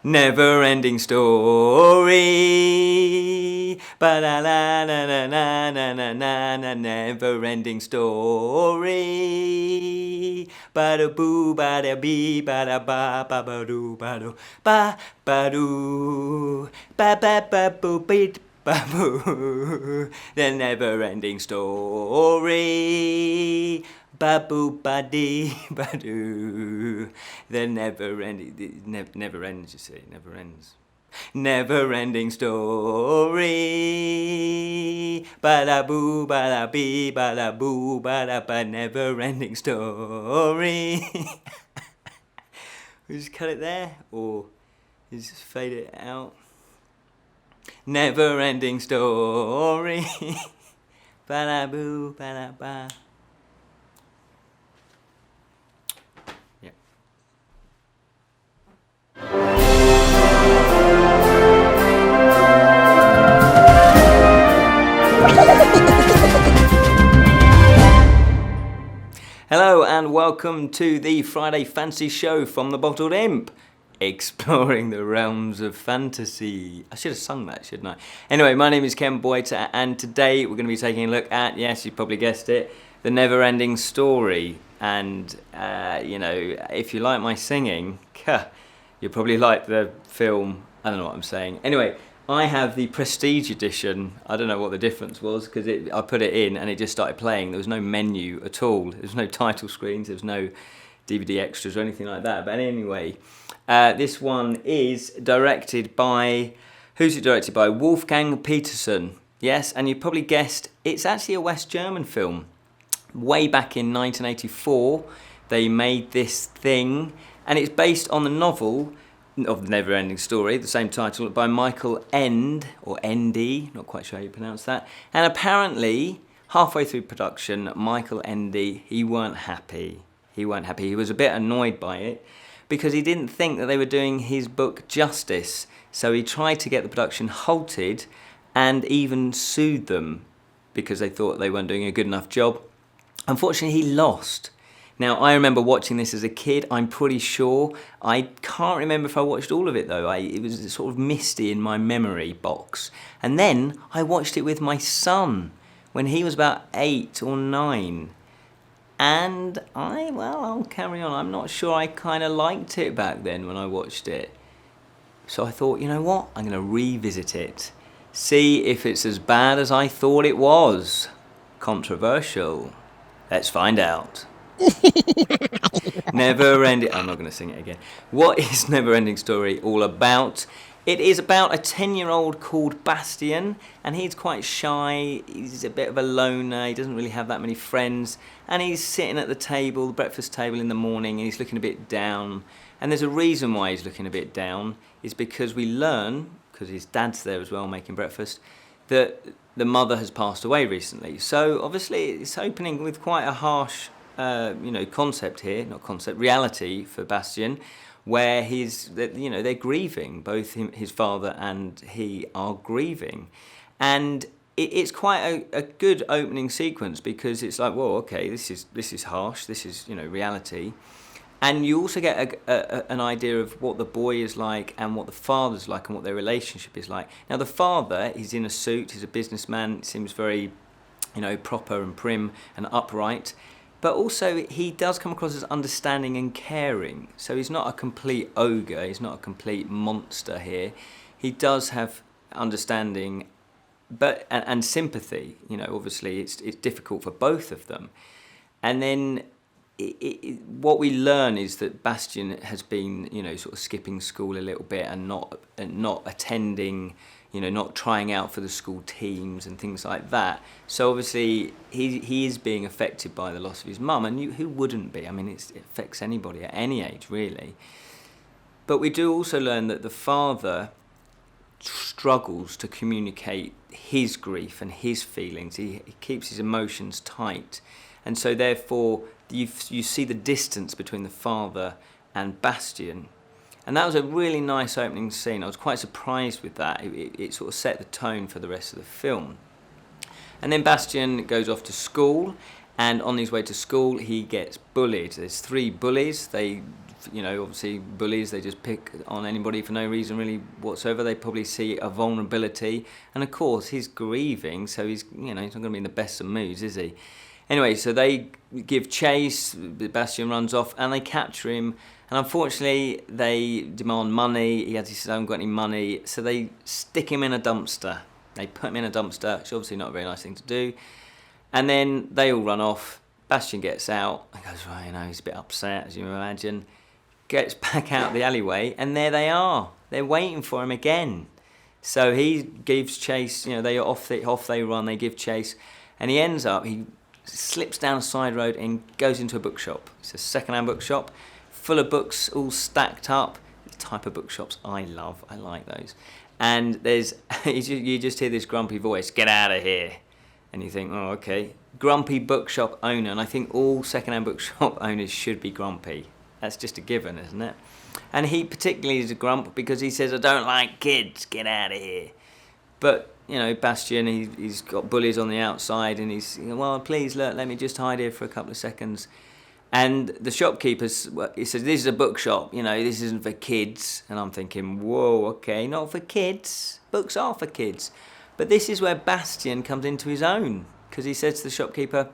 NeverEnding Story. Ba-da-la-na-na-na-na-na-na-na. NeverEnding Story. Ba-da-boo, ba-da-bee, ba-da-ba, ba-ba-doo, ba-doo, ba-ba-doo, ba-ba-ba-boo-beet. Ba-boo, the never-ending story. Ba-boo, ba-dee, ba-doo, the never-ending, never ends, you see, never ends. Never-ending story. Ba-da-boo, ba-da-bee, ba-da-boo, ba-da-ba, never-ending story. We just cut it there, or you just fade it out. Never-ending story. Ba-da-boo, ba-da-ba. Yeah. Hello and welcome to the Friday Fantasy Show from the Bottled Imp. Exploring the realms of fantasy. I should have sung that, shouldn't I? Anyway, my name is Ken Boyter, and today we're going to be taking a look at, yes, you probably guessed it, the NeverEnding Story. And, if you like my singing, you'll probably like the film. I don't know what I'm saying. Anyway, I have the Prestige edition. I don't know what the difference was, because I put it in and it just started playing. There was no menu at all. There was no title screens. There was no DVD extras or anything like that. But anyway, this one is directed by, who's it directed by? Wolfgang Petersen. Yes, and you probably guessed, it's actually a West German film. Way back in 1984, they made this thing, and it's based on the novel of the NeverEnding Story, the same title, by Michael Ende, or Ende, not quite sure how you pronounce that. And apparently, halfway through production, Michael Ende, he weren't happy. He was a bit annoyed by it because he didn't think that they were doing his book justice. So he tried to get the production halted and even sued them because they thought they weren't doing a good enough job. Unfortunately, he lost. Now, I remember watching this as a kid, I'm pretty sure. I can't remember if I watched all of it, though. It was sort of misty in my memory box. And then I watched it with my son when he was about 8 or 9. And I'll carry on. I'm not sure I kind of liked it back then when I watched it. So I thought, you know what? I'm going to revisit it. See if it's as bad as I thought it was. Controversial. Let's find out. NeverEnding. I'm not going to sing it again. What is NeverEnding Story all about? It is about a 10-year-old called Bastian, and he's quite shy. He's a bit of a loner. He doesn't really have that many friends, and he's sitting at the table, the breakfast table in the morning, and he's looking a bit down. And there's a reason why he's looking a bit down. Is because we learn, because his dad's there as well making breakfast, that the mother has passed away recently. So obviously it's opening with quite a harsh reality for Bastian, where they're grieving. Both his father and he are grieving, and it's quite a good opening sequence because it's like, well, okay, this is harsh. This is reality, and you also get an idea of what the boy is like and what the father's like and what their relationship is like. Now the father, he's in a suit. He's a businessman. Seems very, proper and prim and upright. But also, he does come across as understanding and caring. So he's not a complete ogre. He's not a complete monster here. He does have understanding, and sympathy. Obviously, it's difficult for both of them. And then, what we learn is that Bastian has been, sort of skipping school a little bit and not attending. Not trying out for the school teams and things like that. So obviously he is being affected by the loss of his mum, and who wouldn't be? I mean, it affects anybody at any age, really. But we do also learn that the father struggles to communicate his grief and his feelings. He keeps his emotions tight, and so therefore you see the distance between the father and Bastian. And that was a really nice opening scene. I was quite surprised with that. It sort of set the tone for the rest of the film. And then Bastian goes off to school, And on his way to school, he gets bullied. There's 3 bullies. They, obviously bullies, they just pick on anybody for no reason really whatsoever. They probably see a vulnerability. And of course, he's grieving, so he's not going to be in the best of moods, is he? Anyway, so they give chase, Bastian runs off, and they capture him. And unfortunately, they demand money. He says, I haven't got any money. So they stick him in a dumpster. They put him in a dumpster, which is obviously not a very nice thing to do. And then they all run off. Bastian gets out. He goes, right, he's a bit upset, as you imagine. Gets back out the alleyway, and there they are. They're waiting for him again. So he gives chase. They are off they run. They give chase, and he slips down a side road and goes into a bookshop. It's a second-hand bookshop, full of books, all stacked up. The type of bookshops I love. I like those. And there's you just hear this grumpy voice, "Get out of here." And you think, oh, okay. Grumpy bookshop owner. And I think all second-hand bookshop owners should be grumpy. That's just a given, isn't it? And he particularly is a grump because he says, I don't like kids. Get out of here. But, Bastian, he's got bullies on the outside. And he's, well, please, let me just hide here for a couple of seconds. And the shopkeeper, he says, this is a bookshop. This isn't for kids. And I'm thinking, whoa, okay, not for kids. Books are for kids. But this is where Bastian comes into his own, because he says to the shopkeeper,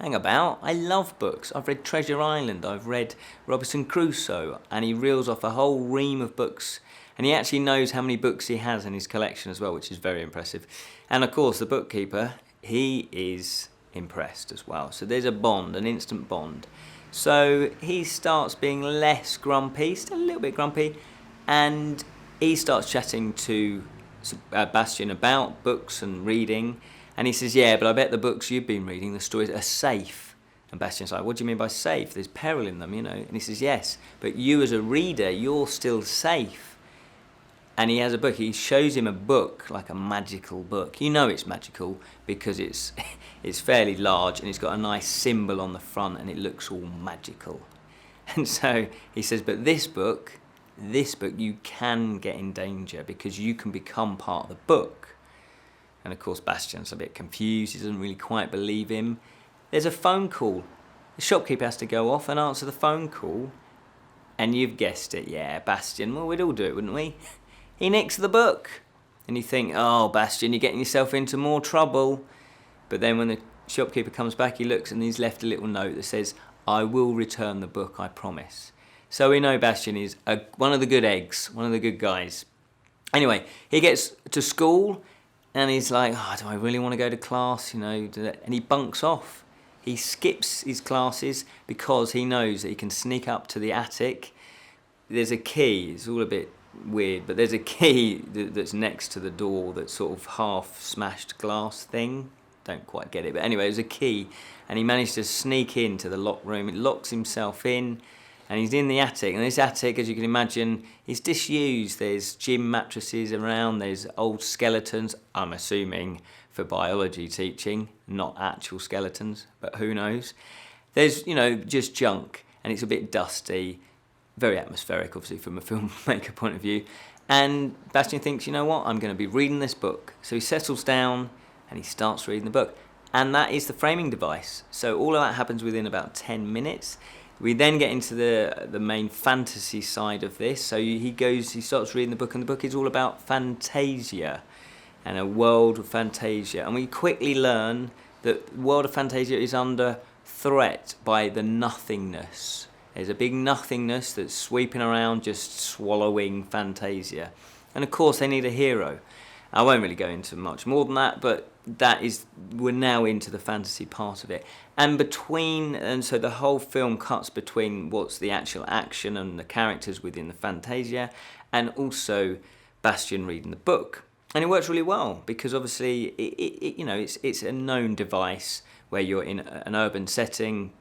hang about, I love books. I've read Treasure Island, I've read Robinson Crusoe, and he reels off a whole ream of books. And he actually knows how many books he has in his collection as well, which is very impressive. And of course, the bookkeeper, he is impressed as well. So there's a bond, an instant bond. So he starts being less grumpy, still a little bit grumpy, and he starts chatting to Bastian about books and reading, and he says, yeah, but I bet the books you've been reading, the stories, are safe. And Bastian's like, what do you mean by safe? There's peril in them, And he says, yes, but you as a reader, you're still safe. And he has a book. He shows him a book, like a magical book. It's magical because it's fairly large and it's got a nice symbol on the front and it looks all magical. And so he says, but this book, you can get in danger because you can become part of the book. And of course, Bastian's a bit confused. He doesn't really quite believe him. There's a phone call. The shopkeeper has to go off and answer the phone call. And you've guessed it, yeah, Bastian. Well, we'd all do it, wouldn't we? He nicks the book. And you think, oh, Bastian, you're getting yourself into more trouble. But then when the shopkeeper comes back, he looks and he's left a little note that says, I will return the book, I promise. So we know Bastian is one of the good eggs, one of the good guys. Anyway, he gets to school and he's like, do I really want to go to class? And he bunks off. He skips his classes because he knows that he can sneak up to the attic. There's a key. It's all a bit weird, but there's a key that's next to the door, that's sort of half smashed glass thing. Don't quite get it. But anyway, there's a key and he managed to sneak into the locked room. He locks himself in. And he's in the attic, and this attic, as you can imagine, is disused. There's gym mattresses around, there's old skeletons, I'm assuming for biology teaching, not actual skeletons, but who knows. There's, just junk, and it's a bit dusty, very atmospheric, obviously, from a filmmaker point of view. And Bastian thinks, I'm going to be reading this book. So he settles down, and he starts reading the book. And that is the framing device. So all of that happens within about 10 minutes. We then get into the main fantasy side of this. So he starts reading the book, and the book is all about Fantasia and a world of Fantasia. And we quickly learn that the world of Fantasia is under threat by the nothingness. There's a big nothingness that's sweeping around, just swallowing Fantasia. And of course, they need a hero. I won't really go into much more than that, but we're now into the fantasy part of it. And so the whole film cuts between what's the actual action and the characters within the Fantasia, and also Bastian reading the book. And it works really well because obviously it's a known device where you're in an urban setting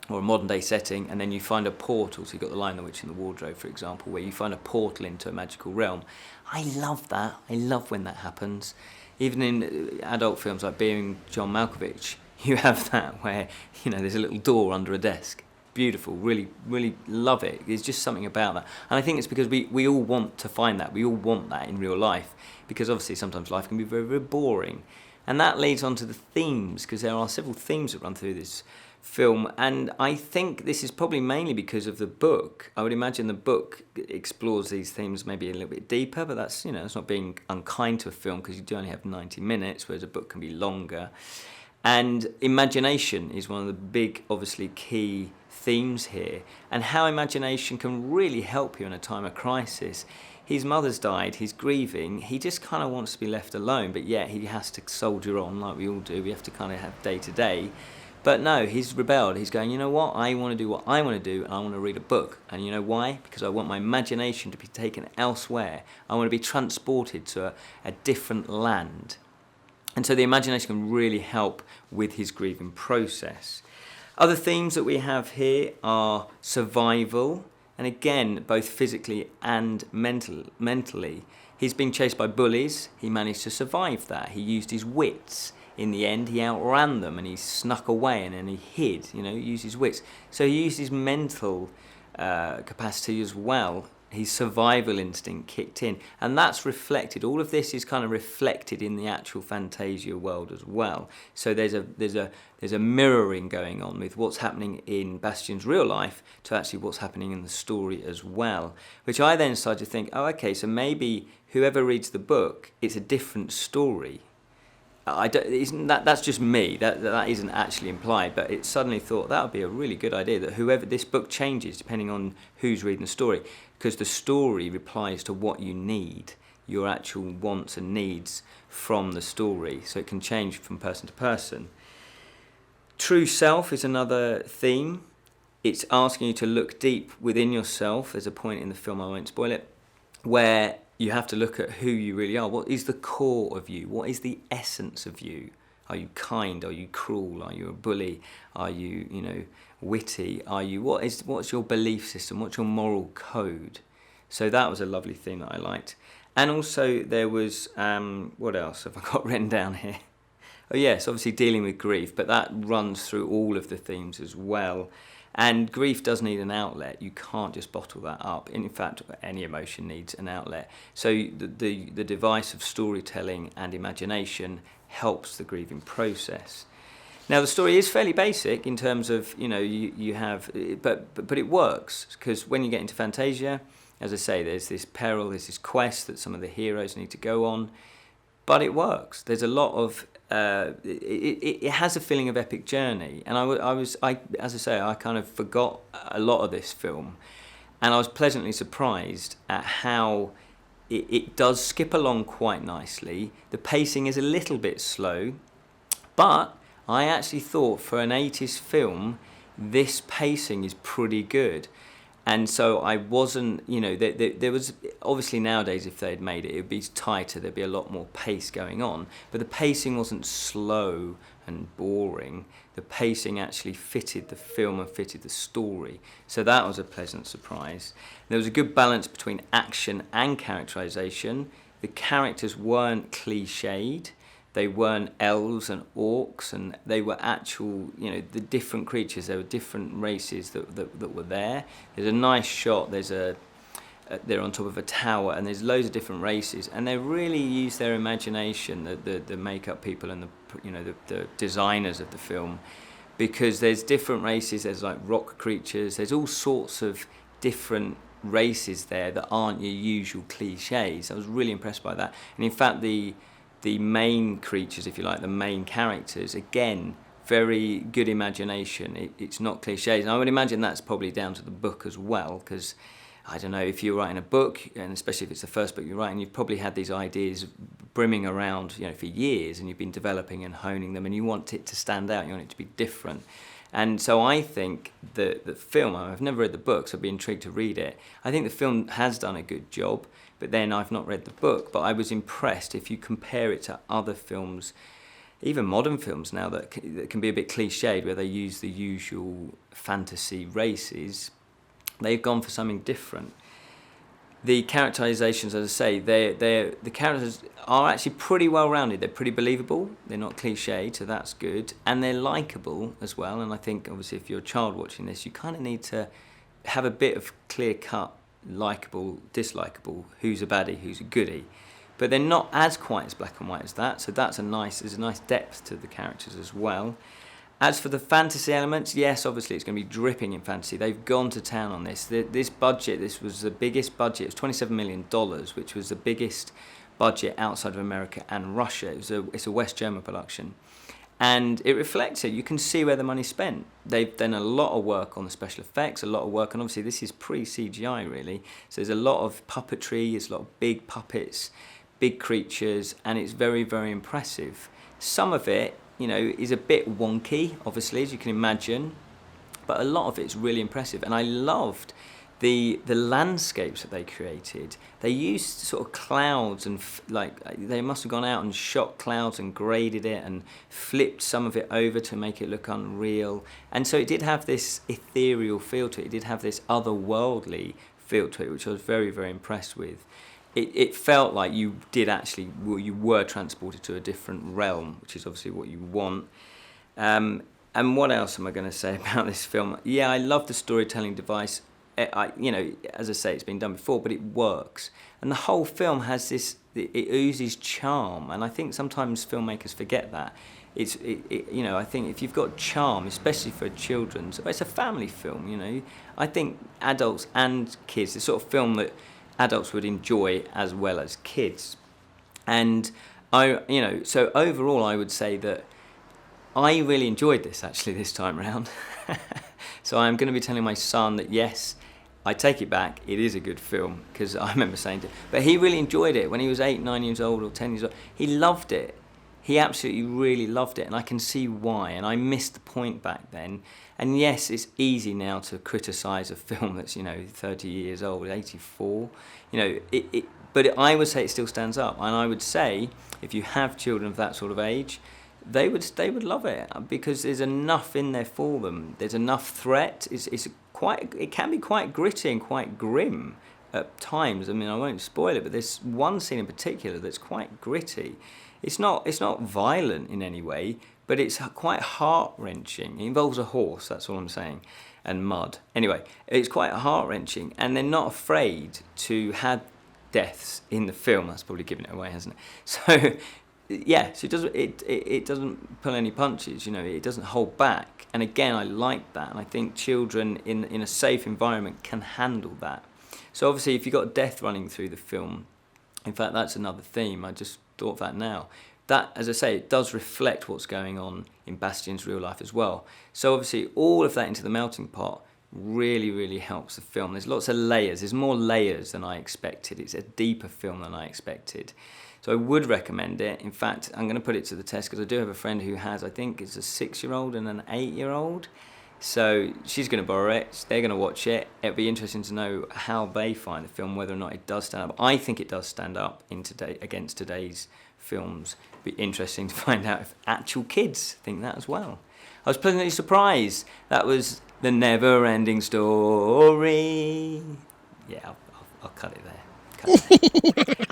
or a modern day setting, and then you find a portal. So you've got the Lion, the Witch and the Wardrobe, for example, where you find a portal into a magical realm. I love that. I love when that happens. Even in adult films like Being John Malkovich, you have that where, there's a little door under a desk. Beautiful, really, really love it. There's just something about that. And I think it's because we all want to find that. We all want that in real life. Because obviously sometimes life can be very, very boring. And that leads on to the themes, because there are several themes that run through this film, and I think this is probably mainly because of the book. I would imagine the book explores these themes maybe a little bit deeper, but that's, it's not being unkind to a film, because you do only have 90 minutes, whereas a book can be longer. And imagination is one of the big, obviously, key themes here, and how imagination can really help you in a time of crisis. His mother's died, he's grieving, he just kind of wants to be left alone, but yet he has to soldier on like we all do. We have to kind of have day to day. But no, he's rebelled. He's going, you know what, I want to do what I want to do, and I want to read a book. And you know why? Because I want my imagination to be taken elsewhere. I want to be transported to a different land. And so the imagination can really help with his grieving process. Other themes that we have here are survival, and again, both physically and mentally. He's being chased by bullies. He managed to survive that. He used his wits. In the end, he outran them, and he snuck away, and then he hid, he used his wits. So he used his mental capacity as well. His survival instinct kicked in, and that's reflected. All of this is kind of reflected in the actual Fantasia world as well. So there's a mirroring going on with what's happening in Bastian's real life to actually what's happening in the story as well. Which I then started to think, oh, okay, so maybe whoever reads the book, it's a different story. That's just me. That isn't actually implied, but it suddenly thought that would be a really good idea, that whoever this book changes depending on who's reading the story, because the story replies to what you need, your actual wants and needs from the story, so it can change from person to person. True self is another theme. It's asking you to look deep within yourself. There's a point in the film, I won't spoil it, where you have to look at who you really are. What is the core of you? What is the essence of you? Are you kind? Are you cruel? Are you a bully? Are you, witty? What's your belief system? What's your moral code? So that was a lovely theme that I liked. And also there was, what else have I got written down here? Oh yes, obviously dealing with grief, but that runs through all of the themes as well. And grief does need an outlet. You can't just bottle that up. In fact, any emotion needs an outlet. So the device of storytelling and imagination helps the grieving process. Now the story is fairly basic in terms of, you have, but it works, because when you get into Fantasia, as I say, there's this peril, there's this quest that some of the heroes need to go on, but it works. There's a lot of it has a feeling of epic journey, and I kind of forgot a lot of this film, and I was pleasantly surprised at how it does skip along quite nicely. The pacing is a little bit slow, but I actually thought for an 80s film, this pacing is pretty good. And so I wasn't, there was, obviously nowadays if they'd made it, it would be tighter, there'd be a lot more pace going on. But the pacing wasn't slow and boring. The pacing actually fitted the film and fitted the story. So that was a pleasant surprise. There was a good balance between action and characterization. The characters weren't cliched. They weren't elves and orcs, and they were actual, the different creatures. There were different races that were there. There's a nice shot. They're on top of a tower, and there's loads of different races, and they really use their imagination, the makeup people and the designers of the film, because there's different races. There's like rock creatures. There's all sorts of different races there that aren't your usual cliches. I was really impressed by that, and in fact the main creatures, if you like, the main characters, again, very good imagination. It's not cliches. And I would imagine that's probably down to the book as well, because, I don't know, if you're writing a book, and especially if it's the first book you're writing, you've probably had these ideas brimming around, for years, and you've been developing and honing them, and you want it to stand out, you want it to be different. And so I think the film, I've never read the book, so I'd be intrigued to read it. I think the film has done a good job, but then I've not read the book, but I was impressed. If you compare it to other films, even modern films now that can be a bit cliched, where they use the usual fantasy races, they've gone for something different. The characterizations, as I say, the characters are actually pretty well rounded. They're pretty believable. They're not cliched, so that's good, and they're likable as well. And I think obviously if you're a child watching this, you kind of need to have a bit of clear cut, likable, dislikable, who's a baddie, who's a goodie. but they're not as quite as black and white as that. So there's a nice depth to the characters as well. As for the fantasy elements, yes, obviously it's going to be dripping in fantasy. They've gone to town on this. This budget, this was the biggest budget. It was $27 million, which was the biggest budget outside of America and Russia. It's a West German production. And it reflects it. You can see where the money's spent. They've done a lot of work on the special effects, a lot of work, and obviously this is pre-CGI really. So there's a lot of puppetry, there's a lot of big puppets, big creatures, and it's very, very impressive. Some of it, is a bit wonky, obviously, as you can imagine, but a lot of it's really impressive. And I loved the landscapes that they created. They used sort of clouds and they must have gone out and shot clouds and graded it and flipped some of it over to make it look unreal. And so it did have this ethereal feel to it. It did have this otherworldly feel to it, which I was very, very impressed with. It felt like you were transported to a different realm, which is obviously what you want. And what else am I going to say about this film? Yeah, I love the storytelling device. As I say, it's been done before, but it works. And the whole film has it oozes charm, and I think sometimes filmmakers forget that. I think if you've got charm, especially for children's, it's a family film. I think adults and kids, the sort of film that adults would enjoy as well as kids. And so overall, I would say that I really enjoyed this actually this time around. So I'm going to be telling my son that yes, I take it back, it is a good film, because I remember saying to him, but he really enjoyed it when he was 8, 9 years old or 10 years old. He loved it. He absolutely really loved it, and I can see why, and I missed the point back then. And yes, it's easy now to criticise a film that's 30 years old, 84, but I would say it still stands up. And I would say if you have children of that sort of age, they would love it, because there's enough in there for them. There's enough threat. It can be quite gritty and quite grim at times. I mean, I won't spoil it, but there's one scene in particular that's quite gritty. It's not violent in any way, but it's quite heart-wrenching. It involves a horse, that's all I'm saying, and mud. Anyway, it's quite heart-wrenching, and they're not afraid to have deaths in the film. That's probably giving it away, hasn't it? So, yeah, so it doesn't pull any punches, it doesn't hold back. And again, I like that, and I think children in a safe environment can handle that. So obviously, if you've got death running through the film, in fact, that's another theme. I just thought of that now. That, as I say, it does reflect what's going on in Bastian's real life as well. So obviously, all of that into the melting pot really, really helps the film. There's lots of layers. There's more layers than I expected. It's a deeper film than I expected. So I would recommend it. In fact, I'm going to put it to the test because I do have a friend who has, I think it's a 6-year-old and an 8-year-old. So she's going to borrow it. They're going to watch it. It'll be interesting to know how they find the film, whether or not it does stand up. I think it does stand up against today's films. It'll be interesting to find out if actual kids think that as well. I was pleasantly surprised. That was the NeverEnding Story. Yeah, I'll cut it there.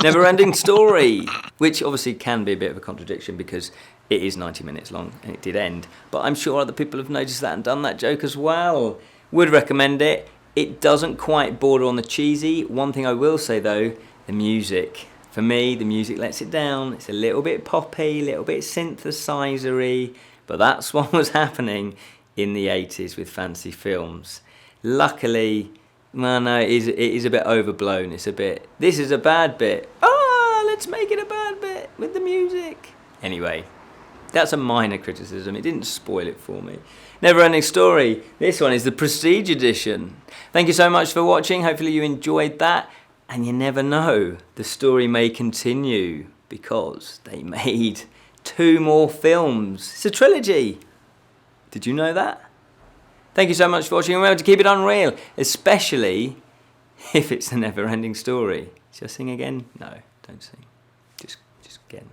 NeverEnding Story, which obviously can be a bit of a contradiction because it is 90 minutes long and it did end. But I'm sure other people have noticed that and done that joke as well. Would recommend it. It doesn't quite border on the cheesy. One thing I will say though, the music. For me, the music lets it down. It's a little bit poppy, a little bit synthesizer-y, but that's what was happening in the 80s with fantasy films. Luckily, no, it is a bit overblown. This is a bad bit. Let's make it a bad bit with the music. Anyway, that's a minor criticism. It didn't spoil it for me. NeverEnding Story. This one is the Prestige Edition. Thank you so much for watching. Hopefully you enjoyed that. And you never know, the story may continue because they made 2 more films. It's a trilogy. Did you know that? Thank you so much for watching. Remember to keep it unreal, especially if it's a never-ending story. Shall I sing again? No, don't sing. Just again.